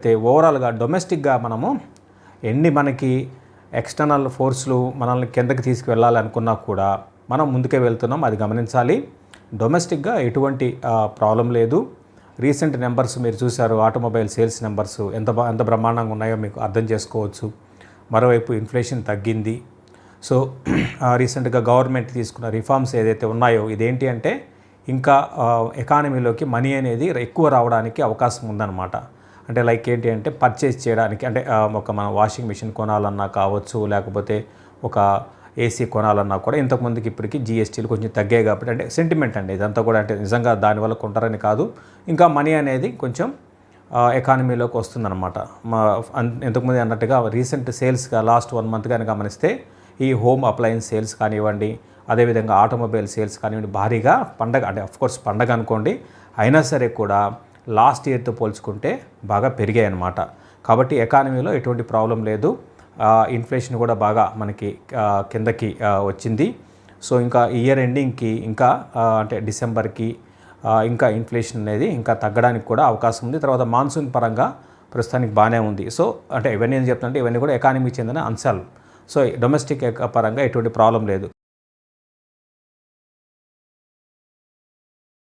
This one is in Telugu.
అయితే ఓవరాల్గా డొమెస్టిక్గా మనము మనకి ఎక్స్టర్నల్ ఫోర్స్లు మనల్ని కిందకి తీసుకువెళ్ళాలనుకున్నా కూడా మనం ముందుకే వెళ్తున్నాం, అది గమనించాలి. డొమెస్టిక్గా ఎటువంటి ప్రాబ్లం లేదు. రీసెంట్ నెంబర్స్ మీరు చూశారు, ఆటోమొబైల్ సేల్స్ నెంబర్స్ ఎంత బ్రహ్మాండంగా ఉన్నాయో మీకు అర్థం చేసుకోవచ్చు. మరోవైపు ఇన్ఫ్లేషన్ తగ్గింది. సో రీసెంట్గా గవర్నమెంట్ తీసుకున్న రిఫార్మ్స్ ఏదైతే ఉన్నాయో ఇదేంటి అంటే ఇంకా ఎకానమీలోకి మనీ అనేది ఎక్కువ రావడానికి అవకాశం ఉందన్నమాట. అంటే లైక్ ఏంటి అంటే పర్చేజ్ చేయడానికి, అంటే ఒక మన వాషింగ్ మిషన్ కొనాలన్నా కావచ్చు, లేకపోతే ఒక ఏసీ కొనాలన్నా కూడా ఇంతకుముందుకి ఇప్పటికి జీఎస్టీలు కొంచెం తగ్గాయి కాబట్టి, అంటే సెంటిమెంట్ అండి ఇదంతా కూడా, అంటే నిజంగా దానివల్ల కొంటారని కాదు, ఇంకా మనీ అనేది కొంచెం ఎకానమీలోకి వస్తుందన్నమాట. ఇంతకుముందు అన్నట్టుగా రీసెంట్ సేల్స్గా లాస్ట్ 1 మంత్ కానీ గమనిస్తే ఈ హోమ్ అప్లయన్స్ సేల్స్ కానివ్వండి, అదేవిధంగా ఆటోమొబైల్ సేల్స్ కానివ్వండి, భారీగా పండగ, అంటే అఫ్కోర్స్ పండగ అనుకోండి, అయినా సరే కూడా లాస్ట్ ఇయర్తో పోల్చుకుంటే బాగా పెరిగాయి అన్నమాట. కాబట్టి ఎకానమీలో ఎటువంటి ప్రాబ్లం లేదు. ఇన్ఫ్లేషన్ కూడా బాగా మనకి కిందకి వచ్చింది. సో ఇంకా ఇయర్ ఎండింగ్కి ఇంకా అంటే డిసెంబర్కి ఇంకా ఇన్ఫ్లేషన్ అనేది ఇంకా తగ్గడానికి కూడా అవకాశం ఉంది. తర్వాత మాన్సూన్ పరంగా ప్రస్తుతానికి బాగానే ఉంది. సో అంటే ఇవన్నీ ఏం చెప్తుంటే ఇవన్నీ కూడా ఎకానమీకి చెందిన అంశాలు. సో డొమెస్టిక్ పరంగా ఎటువంటి ప్రాబ్లం లేదు.